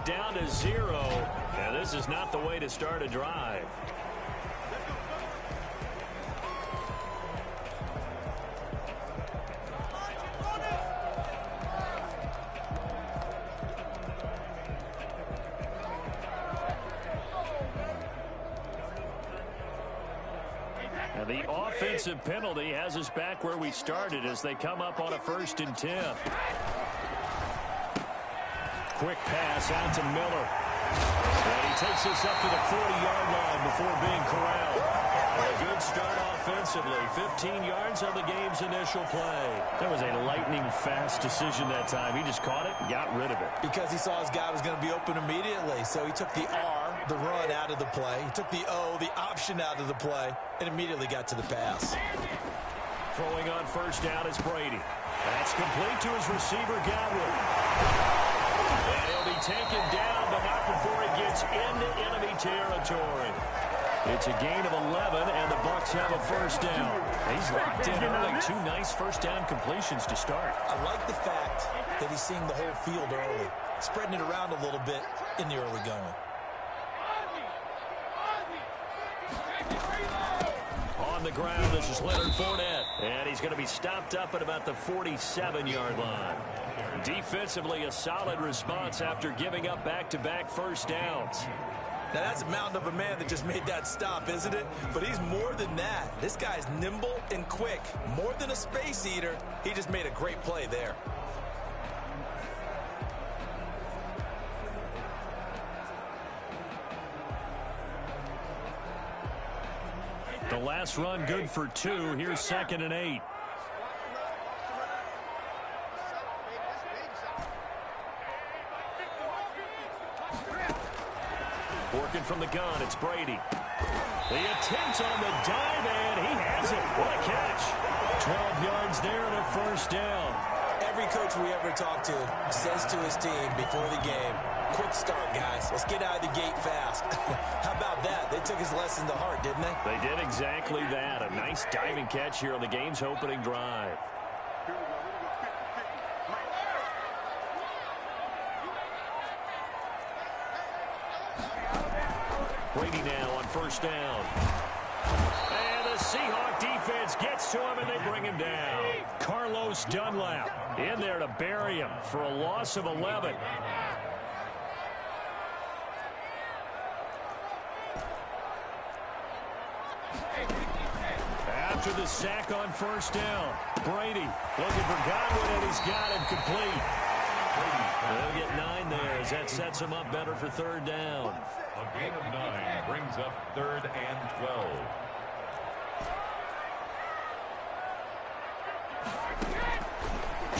clock down to 0. And this is not the way to start a drive. And the offensive penalty has us back where we started as they come up on a 1st and 10. Quick pass out to Miller. And he takes us up to the 40-yard line before being corralled. A good start offensively. 15 yards on the game's initial play. That was a lightning-fast decision that time. He just caught it and got rid of it. Because he saw his guy was going to be open immediately. So he took the R, the run, out of the play. He took the O, the option, out of the play, and immediately got to the pass. Throwing on 1st down is Brady. That's complete to his receiver, Godwin. And he'll be taken down, but not before he gets into enemy territory. It's a gain of 11, and the Bucs have a 1st down. He's locked in early. 2 nice 1st down completions to start. I like the fact that he's seeing the whole field early, spreading it around a little bit in the early going. On the ground, this is Leonard Fournette, and he's going to be stopped up at about the 47-yard line. Defensively, a solid response after giving up back-to-back 1st downs. Now, that's a mountain of a man that just made that stop, isn't it? But he's more than that. This guy's nimble and quick. More than a space eater. He just made a great play there. The last run good for 2. Here's 2nd and 8. Working from the gun, it's Brady. The attempt on the dive, and he has it. What a catch. 12 yards there and a 1st down. Every coach we ever talk to says to his team before the game, quick start, guys. Let's get out of the gate fast. How about that? They took his lesson to heart, didn't they? They did exactly that. A nice diving catch here on the game's opening drive. Brady now on 1st down. And the Seahawk defense gets to him, and they bring him down. Carlos Dunlap in there to bury him for a loss of 11. After the sack on 1st down, Brady looking for Godwin, and he's got him complete. They'll get 9 there as that sets him up better for 3rd down. A gain of 9 brings up 3rd and 12.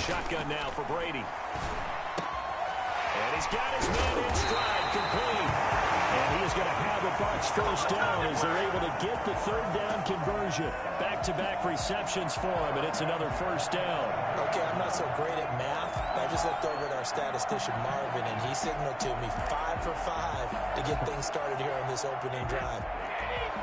Shotgun now for Brady. And he's got his man in stride, complete. And he is going to have a Bucs 1st down as they're able to get the 3rd down conversion. Back-to-back receptions for him, and it's another 1st down. Okay, I'm not so great at math. I just looked over at our statistician, Marvin, and he signaled to me 5 for 5 to get things started here on this opening drive.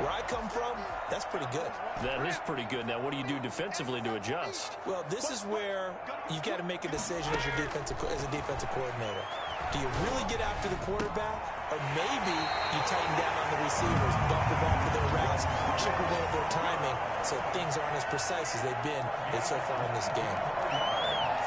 Where I come from, that's pretty good. That is pretty good. Now, what do you do defensively to adjust? Well, this is where you got to make a decision as a defensive coordinator. Do you really get after the quarterback? Or maybe you tighten down on the receivers, bump the ball for their routes, chip away at their timing so things aren't as precise as they've been so far in this game.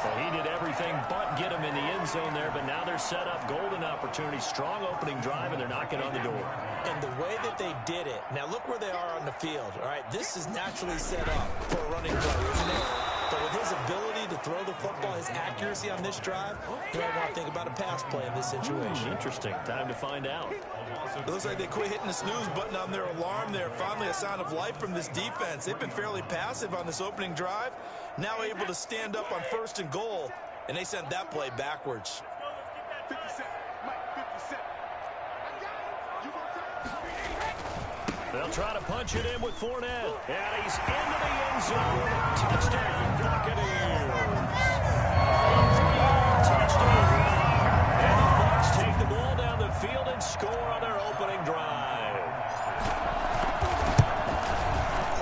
Well, he did everything but get him in the end zone there, but now they're set up golden opportunity, strong opening drive, and they're knocking on the door. And the way that they did it, now look where they are on the field, all right? This is naturally set up for a running play, isn't it? But with his ability to throw the football, his accuracy on this drive, you might want to think about a pass play in this situation. Interesting. Time to find out. It looks like they quit hitting the snooze button on their alarm there. Finally a sign of life from this defense. They've been fairly passive on this opening drive. Now able to stand up on 1st and goal, and they sent that play backwards. They'll try to punch it in with Fournette. And he's into the end zone. Touchdown, Buccaneers. Touchdown. And the Bucs take the ball down the field and score on their opening drive.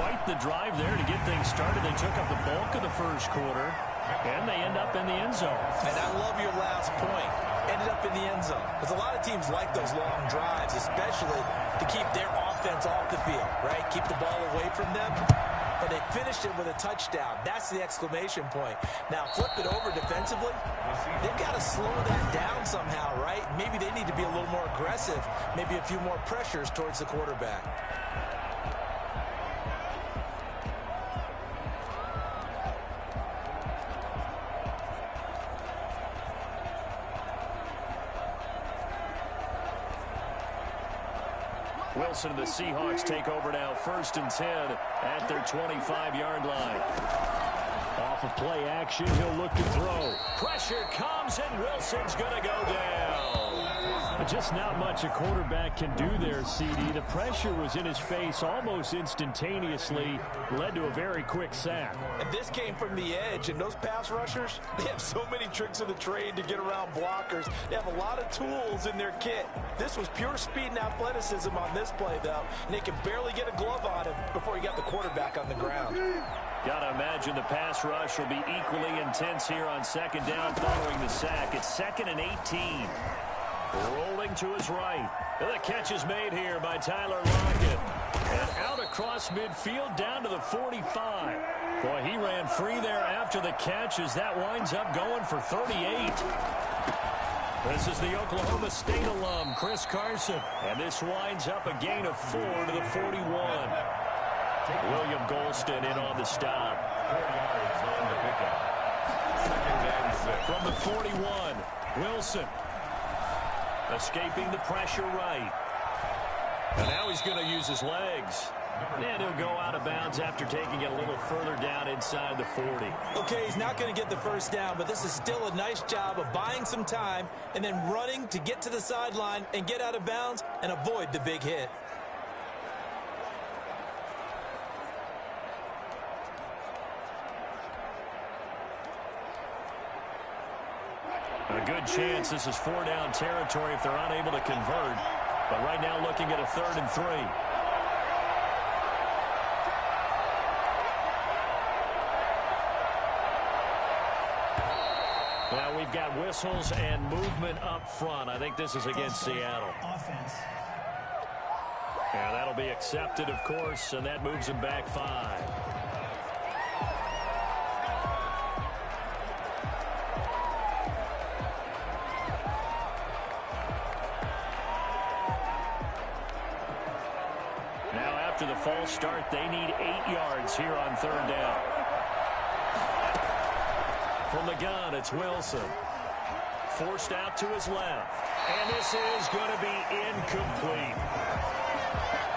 Quite the drive there to get things started. They took up the bulk of the 1st quarter, and they end up in the end zone. And I love your last point. ended up in the end zone. Because a lot of teams like those long drives, especially to keep their offense off the field, right? Keep the ball away from them. But they finished it with a touchdown. That's the exclamation point. Now, flip it over defensively. They've got to slow that down somehow, right? Maybe they need to be a little more aggressive. Maybe a few more pressures towards the quarterback. Wilson and the Seahawks take over now, 1st and 10 at their 25-yard line. Off of play action, he'll look to throw. Pressure comes, and Wilson's going to go down. Just not much a quarterback can do there, CD. The pressure was in his face almost instantaneously, led to a very quick sack. And this came from the edge, and those pass rushers, they have so many tricks of the trade to get around blockers. They have a lot of tools in their kit. This was pure speed and athleticism on this play, though, and they could barely get a glove on him before he got the quarterback on the ground. Gotta imagine the pass rush will be equally intense here on 2nd down following the sack. It's 2nd and 18. Rolling to his right. The catch is made here by Tyler Lockett. And out across midfield down to the 45. Boy, he ran free there after the catch as that winds up going for 38. This is the Oklahoma State alum, Chris Carson. And this winds up a gain of 4 to the 41. William Golston in on the stop. 4 yards on the pickup. 2nd and 6. From the 41, Wilson. Escaping the pressure right. And now he's going to use his legs. And he'll go out of bounds after taking it a little further down inside the 40. Okay, he's not going to get the first down, but this is still a nice job of buying some time and then running to get to the sideline and get out of bounds and avoid the big hit. A good chance this is 4-down territory if they're unable to convert. But right now looking at a 3rd and 3. Now we've got whistles and movement up front. I think this is against Seattle. Offense. And that'll be accepted, of course, and that moves him back 5. After the false start, they need 8 yards here on 3rd down. From the gun, it's Wilson. Forced out to his left. And this is going to be incomplete.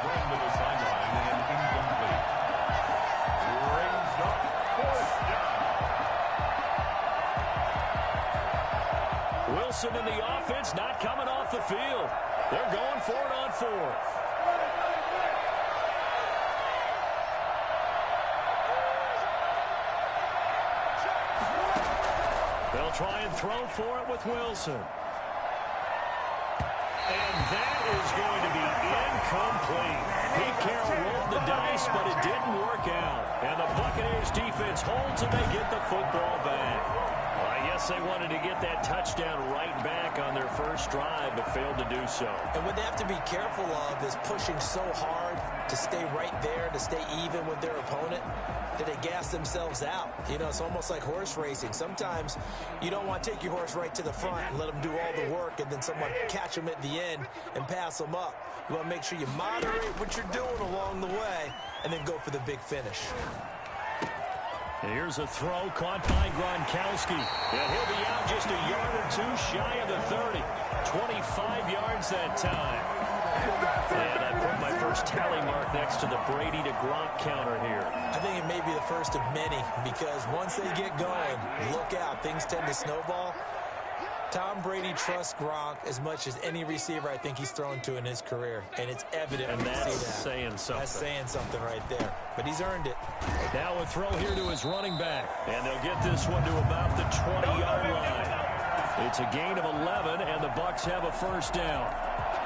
Thrown to the sideline and incomplete. Raised up, 4th down. Wilson and the offense not coming off the field. They're going for it on 4th. They'll try and throw for it with Wilson. And that is going to be incomplete. Pete Carroll rolled the dice, but it didn't work out. And the Buccaneers defense holds and they get the football back. Well, I guess they wanted to get that touchdown right back on their first drive, but failed to do so. And what they have to be careful of is pushing so hard to stay right there, to stay even with their opponent, that they gas themselves out. You know, it's almost like horse racing. Sometimes you don't want to take your horse right to the front and let them do all the work and then someone catch them at the end and pass them up. You want to make sure you moderate what you're doing along the way and then go for the big finish. Here's a throw caught by Gronkowski. And he'll be out just a yard or 2 shy of the 30. 25 yards that time. And I put my first tally mark next to the Brady to Gronk counter here. I think it may be the first of many because once they get going, look out, things tend to snowball. Tom Brady trusts Gronk as much as any receiver I think he's thrown to in his career, and it's evident. And that's saying something. That's saying something right there, but he's earned it. Now a throw here to his running back, and they'll get this one to about the 20-yard line. It's a gain of 11, and the Bucs have a first down.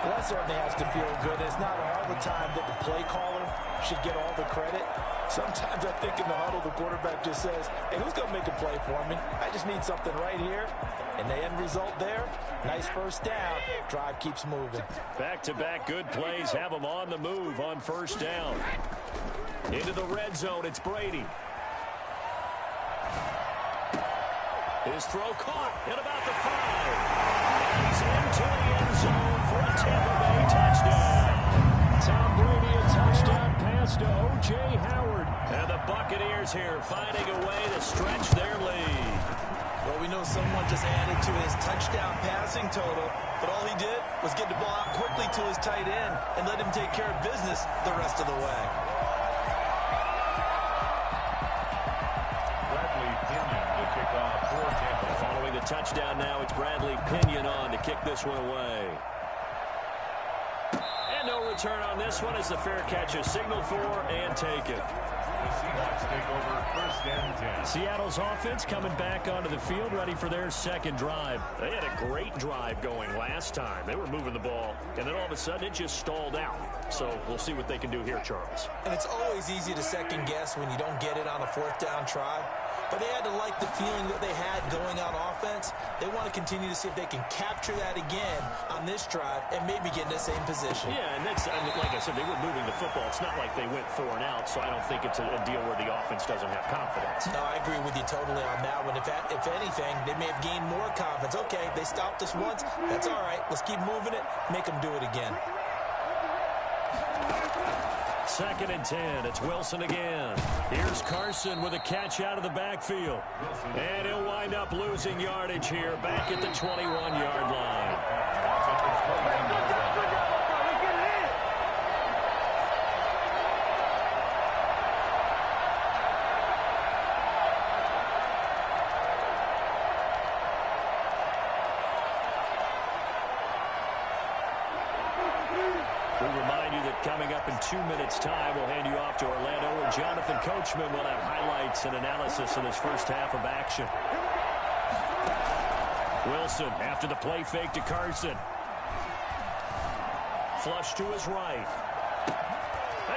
Well, that certainly has to feel good. It's not all the time that the play caller should get all the credit. Sometimes I think in the huddle, the quarterback just says, hey, who's going to make a play for me? I just need something right here. And the end result there, nice first down. Drive keeps moving. Back-to-back good plays have them on the move on first down. Into the red zone, it's Brady. His throw caught at about the 5. He's into the end zone for a Tampa Bay touchdown. Tom Brady, a touchdown pass to O.J. Howard. And the Buccaneers here finding a way to stretch their lead. Well, we know someone just added to his touchdown passing total, but all he did was get the ball out quickly to his tight end and let him take care of business the rest of the way. Following the touchdown now, it's Bradley Pinion on to kick this one away. And no return on this one as the fair catch is signaled for and taken. The Seahawks take over first and 10. Seattle's offense coming back onto the field, ready for their second drive. They had a great drive going last time. They were moving the ball, and then all of a sudden it just stalled out. So we'll see what they can do here, Charles. And it's always easy to second guess when you don't get it on a fourth down try. But they had to like the feeling that they had going on offense. They want to continue to see if they can capture that again on this drive and maybe get in the same position. Yeah, and that's, I mean, like I said, they were moving the football. It's not like they went 4 and out, so I don't think it's a deal where the offense doesn't have confidence. No, I agree with you totally on that one. If anything, they may have gained more confidence. Okay, they stopped us once. That's all right. Let's keep moving it. Make them do it again. 2nd and 10. It's Wilson again. Here's Carson with a catch out of the backfield. And he'll wind up losing yardage here back at the 21-yard line. Coming up in 2 minutes' time, we'll hand you off to Orlando, where Jonathan Coachman will have highlights and analysis of this first half of action. Wilson after the play fake to Carson. Flush to his right.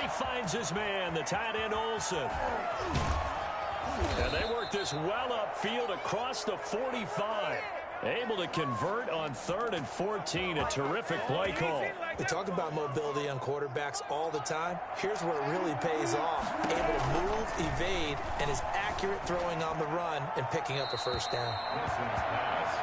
He finds his man, the tight end Olsen. And they work this well upfield across the 45. Able to convert on 3rd and 14. A terrific play call. We talk about mobility on quarterbacks all the time. Here's where it really pays off. Able to move, evade, and is accurate throwing on the run and picking up a first down.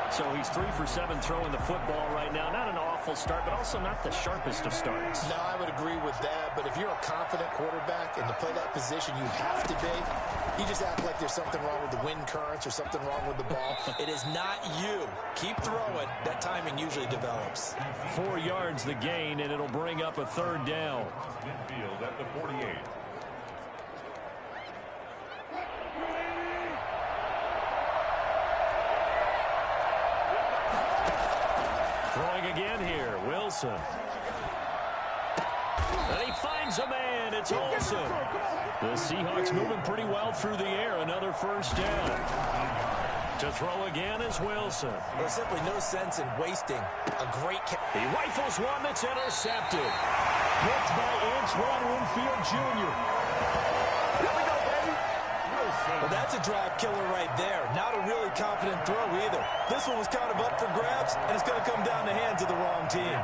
So he's 3 for 7 throwing the football right now. Not an awful start, but also not the sharpest of starts. No, I would agree with that. But if you're a confident quarterback and to play that position you have to be, you just act like there's something wrong with the wind currents or something wrong with the ball. It is not you. Keep throwing. That timing usually develops. 4 yards the gain, and it'll bring up a 3rd down. Midfield at the 48. Throwing again here, Wilson. And he finds a man. It's Olsen. The Seahawks moving pretty well through the air. Another first down. To throw again is Wilson. There's simply no sense in wasting a great catch. He rifles one that's intercepted. Picked by Antoine Winfield Jr. Here we go, baby. Well, that's a drive killer right there. Not a really confident throw either. This one was kind of up for grabs, and it's going to come down the hands of the wrong team.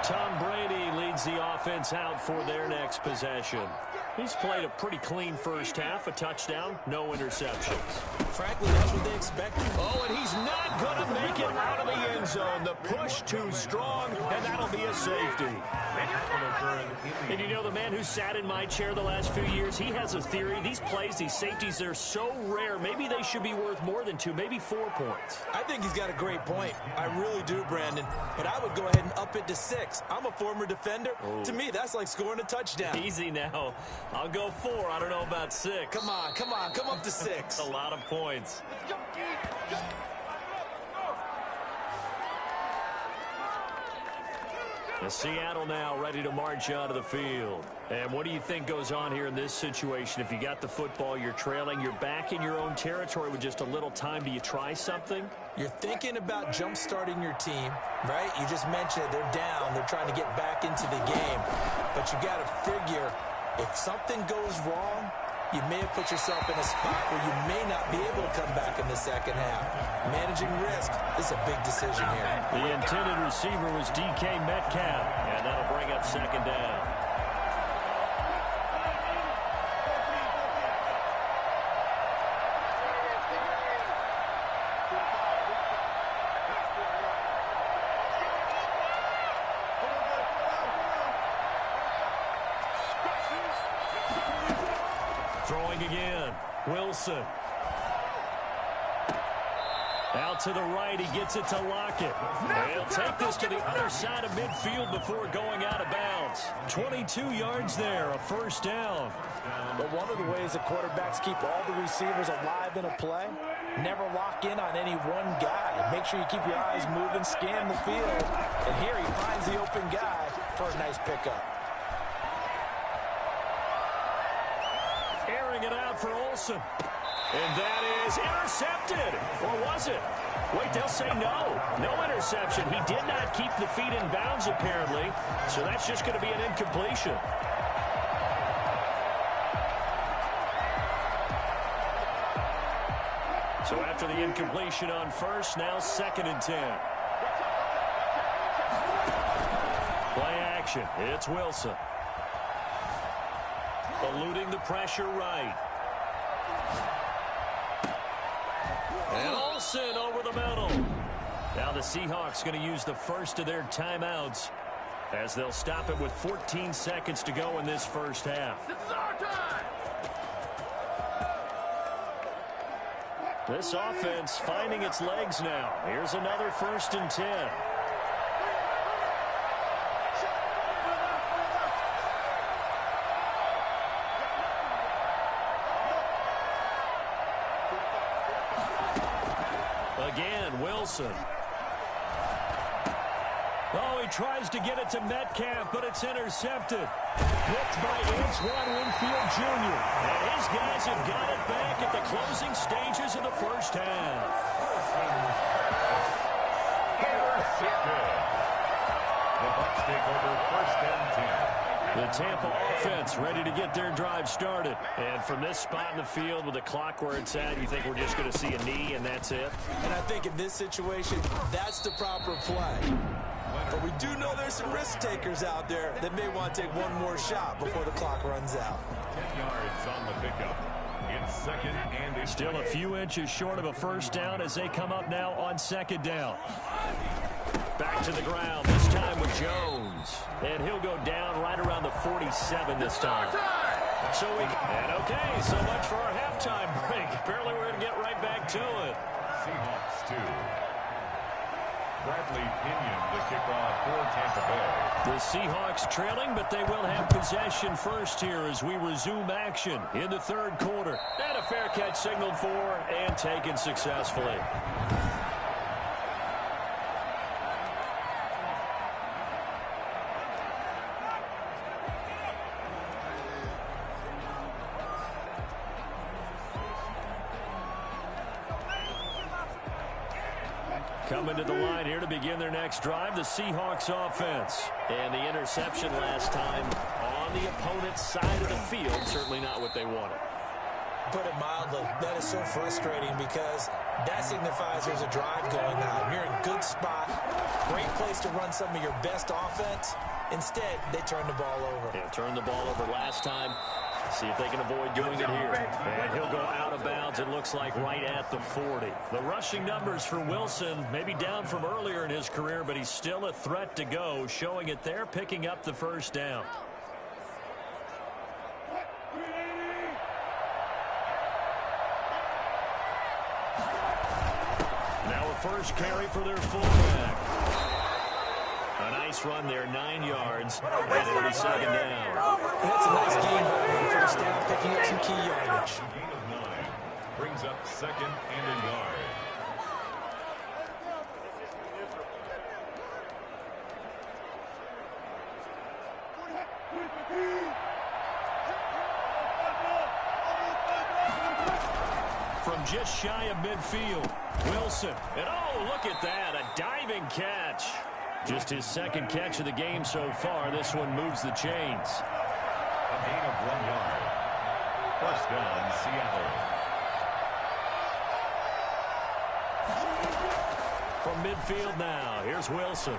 Tom Brady leads the offense out for their next possession. He's played a pretty clean first half, a touchdown, no interceptions. Frankly, that's what they expected. Oh, and he's not going to make it out of the end zone. The push too strong, and that'll be a safety. And you know, the man who sat in my chair the last few years, he has a theory. These plays, these safeties, they're so rare. Maybe they should be worth more than 2, maybe 4 points. I think he's got a great point. I really do, Brandon. But I would go ahead and up it to 6. I'm a former defender. Oh. To me, that's like scoring a touchdown. Easy now. I'll go 4. I don't know about 6. Come on. Come up to 6. A lot of points. And Seattle now ready to march out of the field. And what do you think goes on here in this situation? If you got the football, you're trailing, you're back in your own territory with just a little time. Do you try something? You're thinking about jump-starting your team, right? You just mentioned it. They're down. They're trying to get back into the game. But you got to figure if something goes wrong, you may have put yourself in a spot where you may not be able to come back in the second half. Managing risk is a big decision here. The intended receiver was DK Metcalf, and that'll bring up second down. Throwing again, Wilson. Out to the right, he gets it to Lockett. He'll take this to the other side of midfield before going out of bounds. 22 yards there, a first down. But one of the ways the quarterbacks keep all the receivers alive in a play, never lock in on any one guy. Make sure you keep your eyes moving, scan the field. And here he finds the open guy for a nice pickup. Airing it out for Olsen. And that is intercepted. Or was it? Wait, they'll say no. No interception. He did not keep the feet in bounds, apparently. So that's just going to be an incompletion. So after the incompletion on first, now 2nd and 10. Play action. It's Wilson. Eluding the pressure right. And Olsen over the middle. Now the Seahawks going to use the first of their timeouts as they'll stop it with 14 seconds to go in this first half. This is our time. This offense finding its legs now. Here's another 1st and 10. Again, Wilson. Oh, he tries to get it to Metcalf, but it's intercepted. Blocked by Antoine Winfield Jr. And his guys have got it back at the closing stages of the first half. The Bucs take over 1st and 10. The Tampa offense ready to get their drive started. And from this spot in the field with the clock where it's at, you think we're just going to see a knee and that's it? And I think in this situation, that's the proper play. But we do know there's some risk takers out there that may want to take one more shot before the clock runs out. 10 yards on the pickup. It's 2nd and 8. Still a few inches short of a first down as they come up now on 2nd down. Back to the ground, this time with Jones. And he'll go down right around the 47 this time. So much for our halftime break. Apparently we're going to get right back to it. Seahawks 2. Bradley Pinion the kickoff for Tampa Bay. The Seahawks trailing, but they will have possession first here as we resume action in the 3rd quarter. And a fair catch signaled for and taken successfully. Coming to the line here to begin their next drive, the Seahawks offense. And the interception last time on the opponent's side of the field, certainly not what they wanted. Put it mildly, that is so frustrating because that signifies there's a drive going on. You're in a good spot, great place to run some of your best offense. Instead, they turn the ball over. Yeah, turned the ball over last time. See if they can avoid doing it here. And he'll go out of bounds, it looks like, right at the 40. The rushing numbers for Wilson, maybe down from earlier in his career, but he's still a threat to go, showing it there, picking up the first down. Now a first carry for their fullback. A nice run there, 9 yards, and it'll be 2nd down. That's a nice game on first down, picking up some key yardage. Gain of 9 brings up 2nd and a yard. From just shy of midfield, Wilson. And oh, look at that, a diving catch. Just his second catch of the game so far. This one moves the chains. A gain of 1 yard. First down, Seattle. From midfield now, here's Wilson.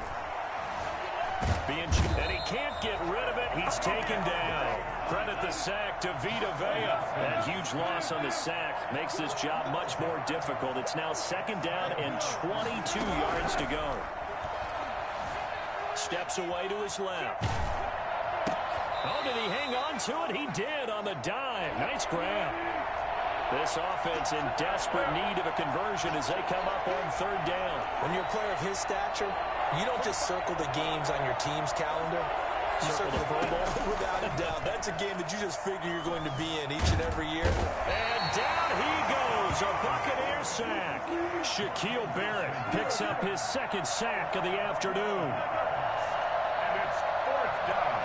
And he can't get rid of it. He's taken down. Credit the sack to Vita Vea. That huge loss on the sack makes this job much more difficult. It's now second down and 22 yards to go. Steps away to his left. Oh, did he hang on to it? He did on the dive. Nice grab. This offense in desperate need of a conversion as they come up on third down. When you're a player of his stature, you don't just circle the games on your team's calendar. You circle the Pro Bowl. Without a doubt. That's a game that you just figure you're going to be in each and every year. And down he goes. A Buccaneer sack. Shaquille Barrett picks up his second sack of the afternoon. And it's fourth down.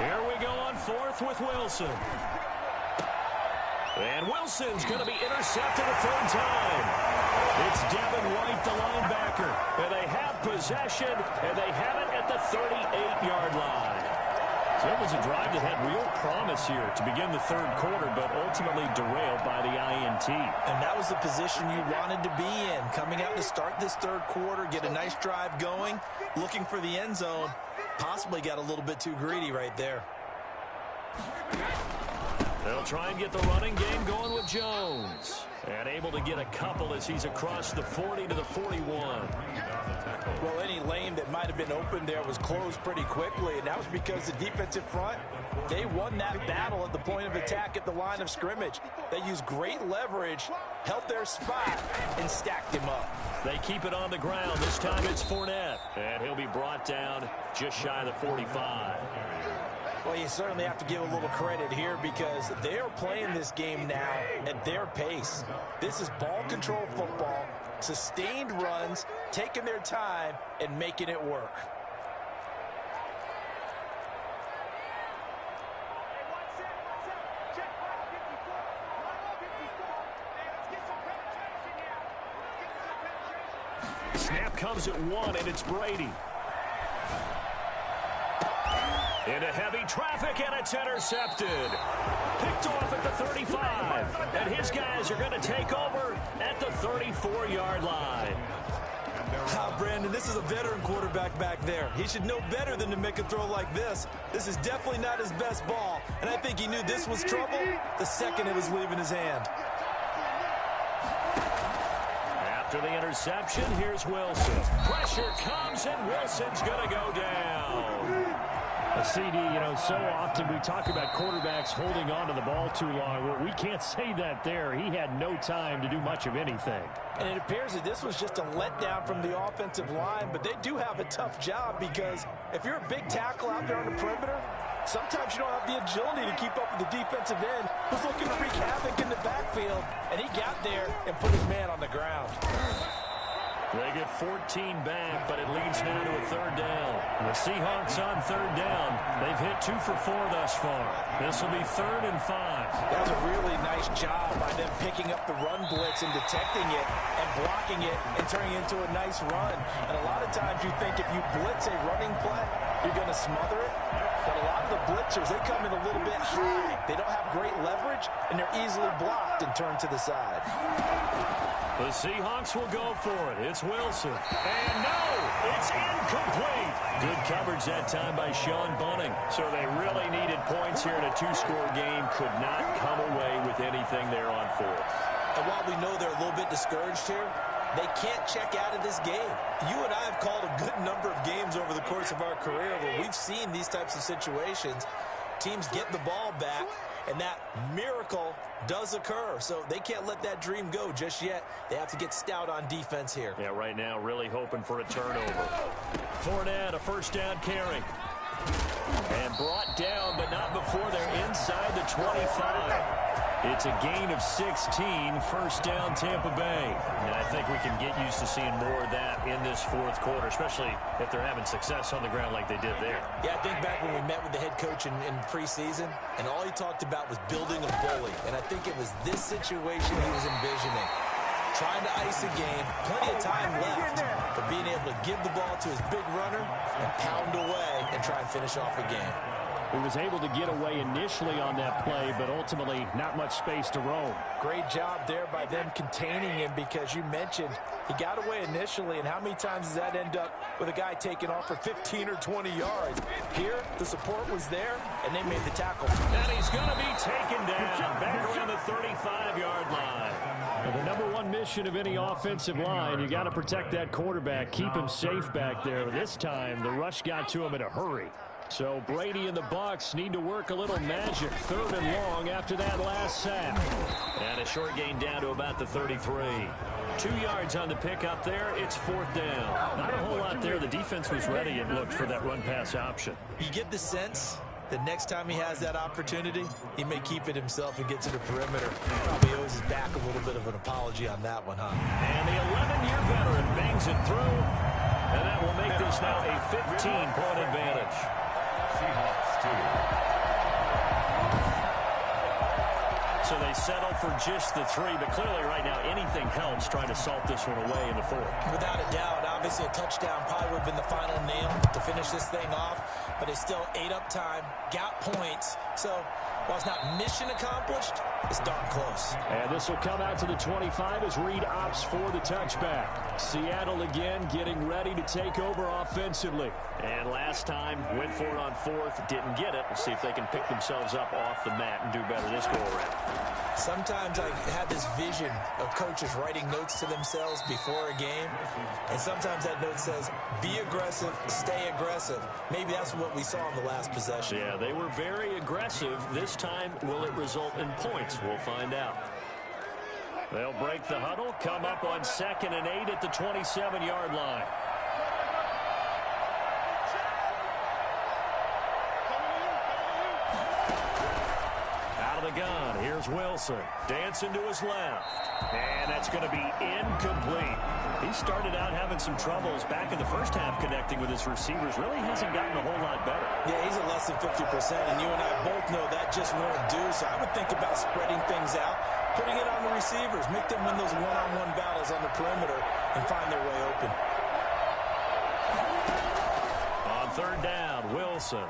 Here we go on fourth with Wilson. And Wilson's going to be intercepted a third time. It's Devin White, the linebacker. And they have possession, and they have it at the 38-yard line. So it was a drive that had real promise here to begin the third quarter, but ultimately derailed by the INT. And that was the position you wanted to be in. Coming out to start this third quarter, get a nice drive going, looking for the end zone. Possibly got a little bit too greedy right there. They'll try and get the running game going with Jones. And able to get a couple as he's across the 40 to the 41. Well, any lane that might have been open there was closed pretty quickly, and that was because the defensive front, they won that battle at the point of attack at the line of scrimmage. They used great leverage, held their spot, and stacked him up. They keep it on the ground. This time it's Fournette. And he'll be brought down just shy of the 45. Well, you certainly have to give a little credit here because they're playing this game now at their pace. This is ball control football, sustained runs, taking their time, and making it work. Snap comes at 1, and it's Brady. Into heavy traffic, and it's intercepted. Picked off at the 35. And his guys are going to take over at the 34-yard line. Brandon, this is a veteran quarterback back there. He should know better than to make a throw like this. This is definitely not his best ball. And I think he knew this was trouble the second it was leaving his hand. After the interception, here's Wilson. Pressure comes, and Wilson's going to go down. A CD, you know, so often we talk about quarterbacks holding on to the ball too long. Well, we can't say that there. He had no time to do much of anything. And it appears that this was just a letdown from the offensive line, but they do have a tough job because if you're a big tackle out there on the perimeter, sometimes you don't have the agility to keep up with the defensive end who's looking to wreak havoc in the backfield, and he got there and put his man on the ground. They get 14 back, but it leads now to a third down. The Seahawks on third down. They've hit 2 for 4 thus far. This will be 3rd and 5. That was a really nice job by them picking up the run blitz and detecting it and blocking it and turning it into a nice run. And a lot of times you think if you blitz a running play, you're going to smother it. But a lot of the blitzers, they come in a little bit high. They don't have great leverage, and they're easily blocked and turned to the side. The Seahawks will go for it. It's Wilson. And no, it's incomplete. Good coverage that time by Sean Bunting. So they really needed points here in a 2-score game. Could not come away with anything there on 4th. And while we know they're a little bit discouraged here, they can't check out of this game. You and I have called a good number of games over the course of our career where we've seen these types of situations. Teams get the ball back, and that miracle does occur. So they can't let that dream go just yet. They have to get stout on defense here. Yeah, right now really hoping for a turnover. Fournette, a first down carry. And brought down, but not before they're inside the 25. It's a gain of 16, first down Tampa Bay. And I think we can get used to seeing more of that in this fourth quarter, especially if they're having success on the ground like they did there. Yeah, I think back when we met with the head coach in preseason, and all he talked about was building a bully. And I think it was this situation he was envisioning. Trying to ice a game, plenty of time left, but being able to give the ball to his big runner and pound away and try and finish off a game. He was able to get away initially on that play, but ultimately not much space to roam. Great job there by them containing him, because you mentioned he got away initially, and how many times does that end up with a guy taking off for 15 or 20 yards? Here, the support was there, and they made the tackle. And he's going to be taken down back around the 35-yard line. Well, the number one mission of any offensive line, you got to protect that quarterback, keep him safe back there. This time, the rush got to him in a hurry. So Brady and the Bucs need to work a little magic. 3rd and long after that last sack. And a short gain down to about the 33. 2 yards on the pickup there. It's 4th down. Not a whole lot there. The defense was ready and looked for that run-pass option. You get the sense that next time he has that opportunity, he may keep it himself and get to the perimeter. Probably owes his back a little bit of an apology on that one, huh? And the 11-year veteran bangs it through. And that will make this now a 15-point advantage. Seahawks 2. So they settle for just the 3, but clearly right now anything helps trying to salt this one away in the 4th. Without a doubt, obviously a touchdown probably would have been the final nail to finish this thing off, but it's still ate up time, got points, so while it's not mission accomplished, it's darn close. And this will come out to the 25 as Reed opts for the touchback. Seattle again getting ready to take over offensively. And last time, went for it on 4th, didn't get it. We'll see if they can pick themselves up off the mat and do better this go-around. Sometimes I have this vision of coaches writing notes to themselves before a game, and sometimes that note says, be aggressive, stay aggressive. Maybe that's what we saw in the last possession. Yeah, they were very aggressive. This time, will it result in points? We'll find out. They'll break the huddle, come up on 2nd and 8 at the 27-yard line. Out of the gun, here's Wilson. Dancing to his left. And that's going to be incomplete. He started out having some troubles back in the first half connecting with his receivers. Really hasn't gotten a whole lot better. Yeah, he's at less than 50%, and you and I both know that just won't do. So I would think about spreading things out, putting it on the receivers, make them win those one-on-one battles on the perimeter and find their way open. On 3rd down, Wilson.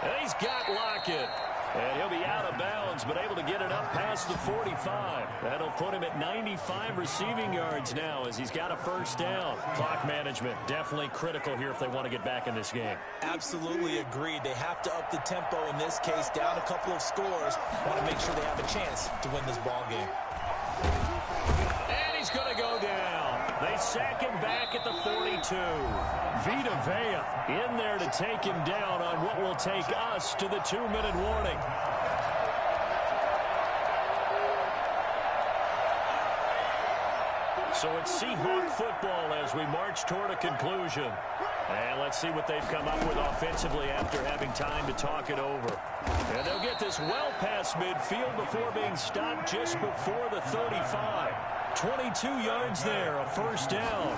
And he's got Lockett. And he'll be out of bounds, but able to get it up past the 45. That'll put him at 95 receiving yards now as he's got a first down. Clock management definitely critical here if they want to get back in this game. Absolutely agreed. They have to up the tempo in this case, down a couple of scores. Want to make sure they have a chance to win this ball game. And he's going to go down. They sack him back at the 42. Vita Vea in there to take him down on what will take us to the 2-minute warning. So it's Seahawk football as we march toward a conclusion. And let's see what they've come up with offensively after having time to talk it over. And they'll get this well past midfield before being stopped just before the 35. 22 yards there, a first down.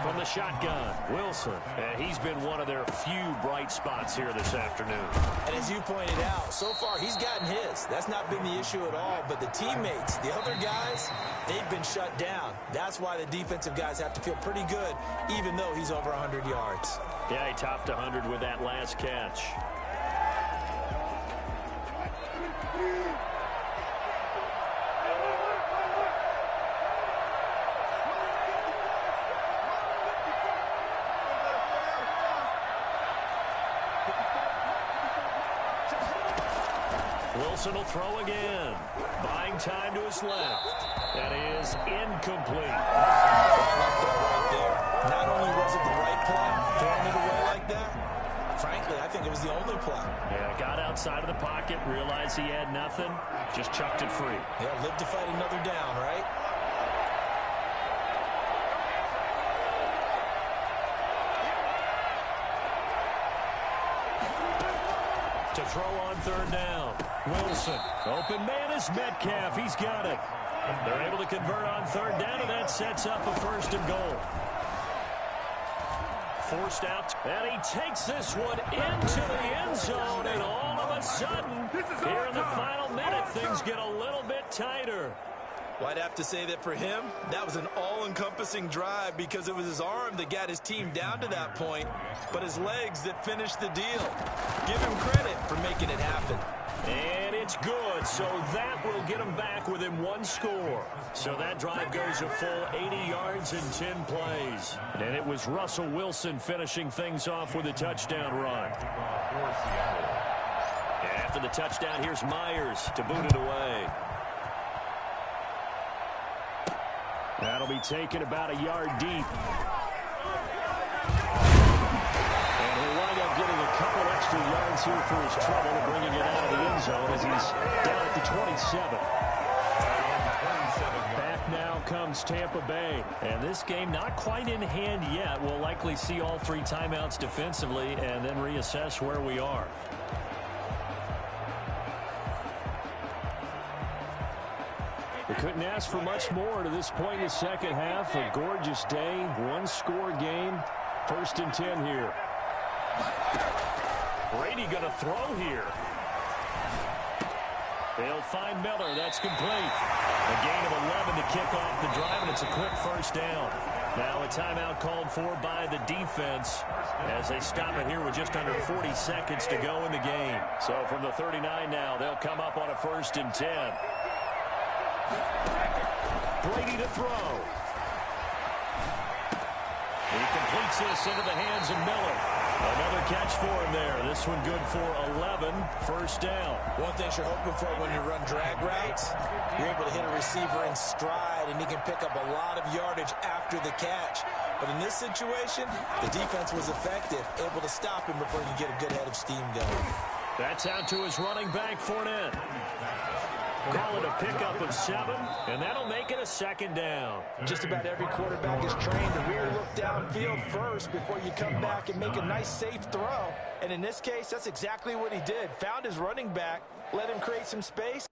From the shotgun, Wilson. And he's been one of their few bright spots here this afternoon. And as you pointed out, so far he's gotten his. That's not been the issue at all. But the teammates, the other guys, they've been shut down. That's why the defensive guys have to feel pretty good, even though he's over 100 yards. Yeah, he topped 100 with that last catch. Wilson will throw again. Buying time to his left. That is incomplete. Right there. Not only was it the right play, throwing it away like that, frankly, I think it was the only play. Yeah, got outside of the pocket, realized he had nothing, just chucked it free. Yeah, live to fight another down, right? To throw on third down. Wilson. Open man is Metcalf. He's got it. They're able to convert on third down, and that sets up a first and goal. Forced out, and he takes this one into the end zone, and all of a sudden, here in the final minute, things get a little bit tighter. Well, I'd have to say that for him, that was an all-encompassing drive because it was his arm that got his team down to that point, but his legs that finished the deal. Give him credit for making it happen. And it's good, so that will get him back within one score. So that drive goes a full 80 yards in 10 plays. And it was Russell Wilson finishing things off with a touchdown run. After the touchdown, here's Myers to boot it away. That'll be taken about a yard deep. And he'll wind up getting a couple extra yards here for his trouble and bringing it out of the end zone as he's down at the 27. Back now comes Tampa Bay. And this game not quite in hand yet. We'll likely see all three timeouts defensively and then reassess where we are. We couldn't ask for much more to this point in the second half. A gorgeous day, one-score game. 1st and 10 here. Brady going to throw here. They'll find Miller. That's complete. A gain of 11 to kick off the drive, and it's a quick first down. Now a timeout called for by the defense as they stop it here with just under 40 seconds to go in the game. So from the 39 now, they'll come up on a 1st and 10. Brady to throw. He completes this into the hands of Miller. Another catch for him there. This one good for 11. First down. One thing you're hoping for when you run drag routes, you're able to hit a receiver in stride, and he can pick up a lot of yardage after the catch. But in this situation, the defense was effective, able to stop him before he could get a good head of steam going. That's out to his running back, Fournette. Call it a pickup of 7, and that'll make it a 2nd down. Just about every quarterback is trained to really look downfield first before you come back and make a nice, safe throw. And in this case, that's exactly what he did. Found his running back, let him create some space.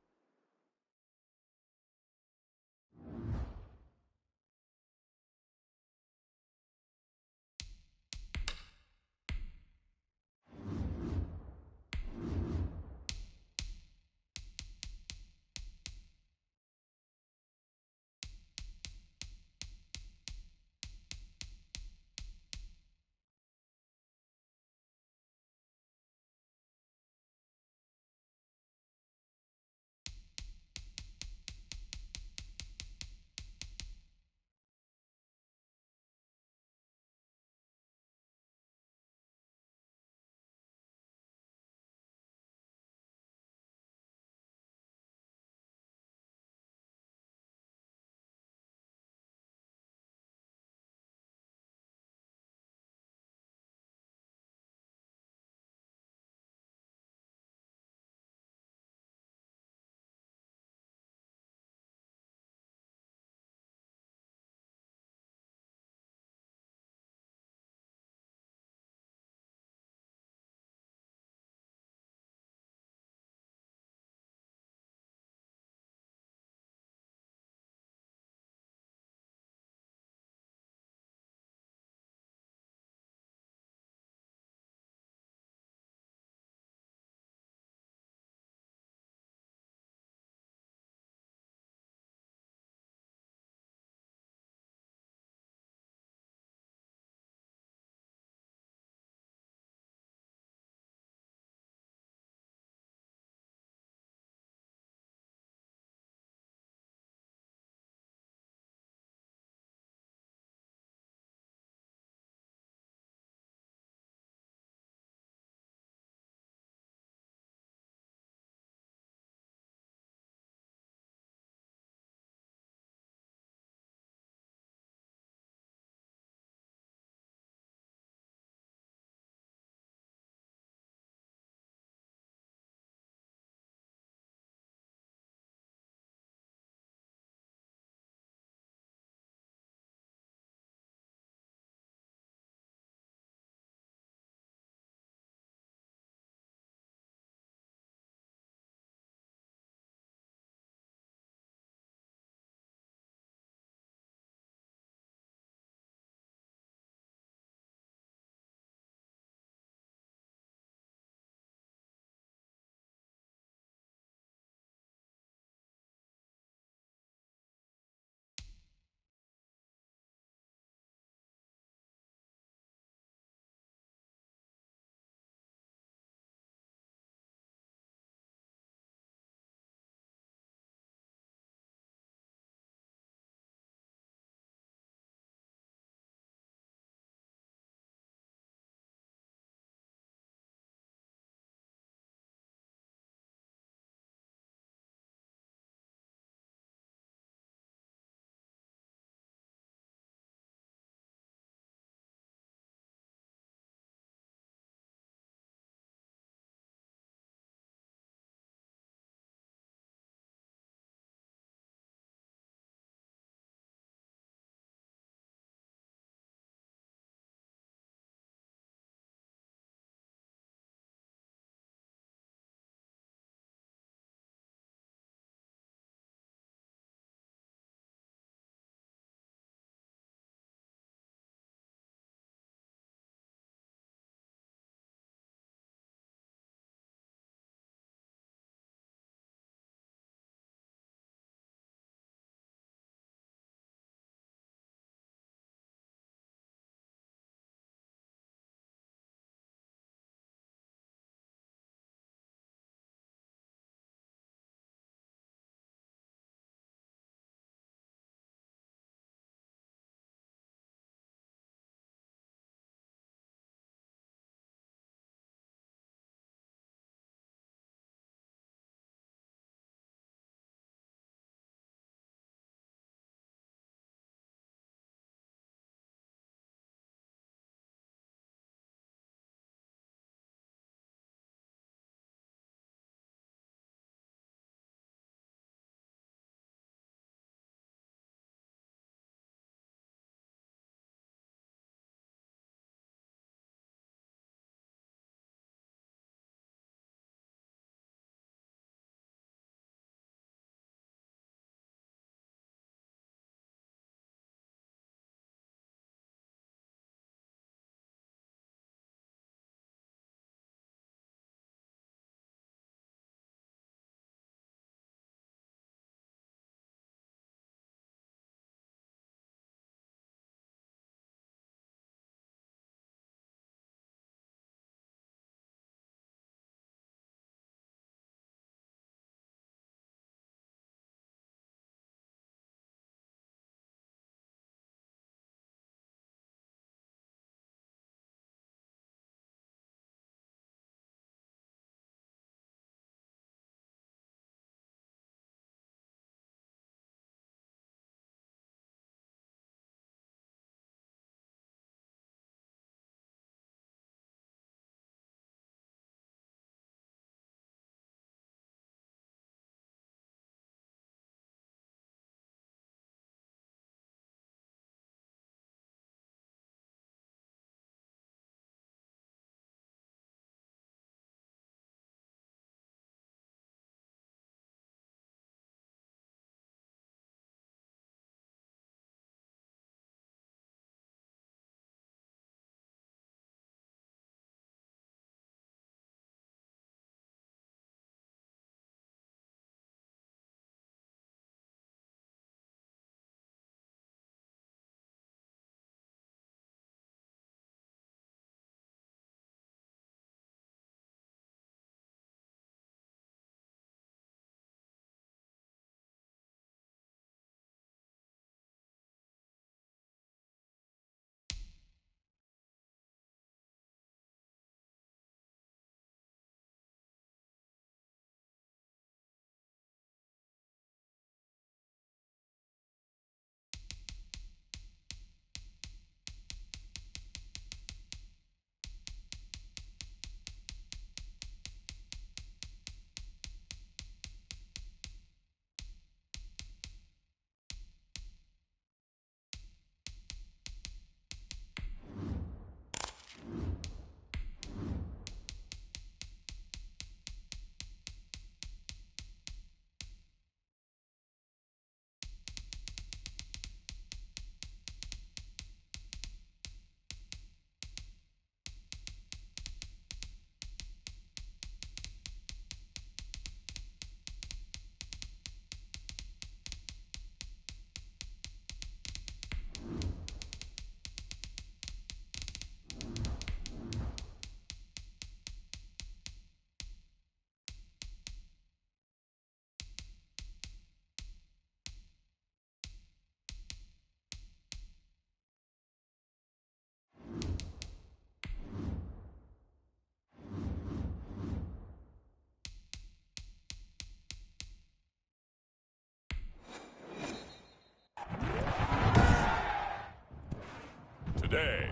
the day.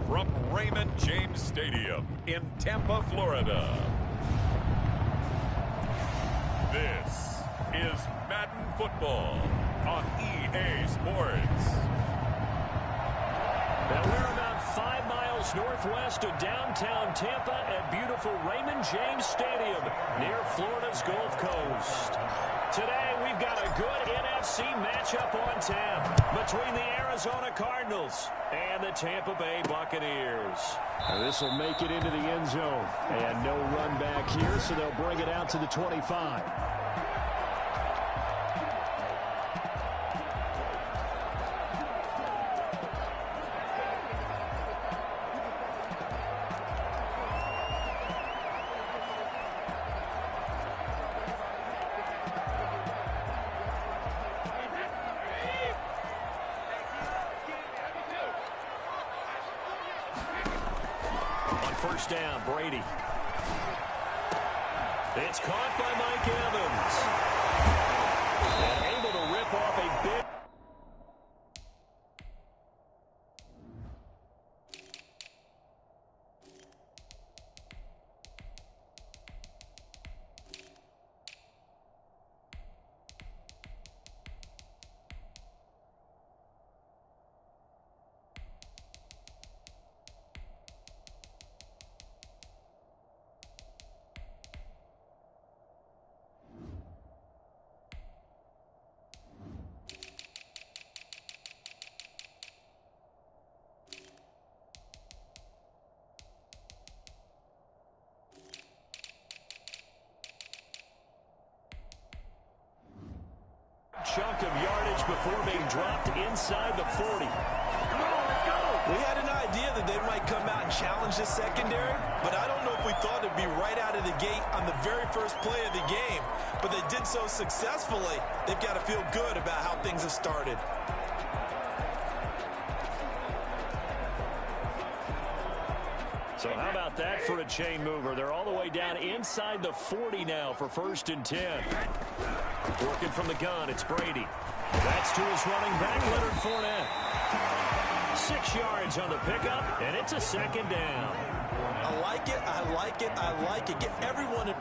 From Raymond James Stadium in Tampa, Florida. This is Madden Football on EA Sports. Now we're about 5 miles northwest of downtown Tampa at beautiful Raymond James Stadium near Florida's Gulf Coast. Today we've got a good NFC matchup on tap between the Arizona Cardinals and the Tampa Bay Buccaneers. This will make it into the end zone. And no run back here, so they'll bring it out to the 25. First down, Brady. It's caught by Mike Evans. And able to rip off a big... chunk of yardage before being dropped inside the 40. We had an idea that they might come out and challenge the secondary, but I don't know if we thought it'd be right out of the gate on the very first play of the game. But they did so successfully, they've got to feel good about how things have started. So how about that for a chain mover? They're all the way down inside the 40 now for 1st and 10. Working from the gun, it's Brady. That's to his running back, Leonard Fournette. 6 yards on the pickup, and it's a 2nd down. I like it, I like it, I like it. Get everyone in.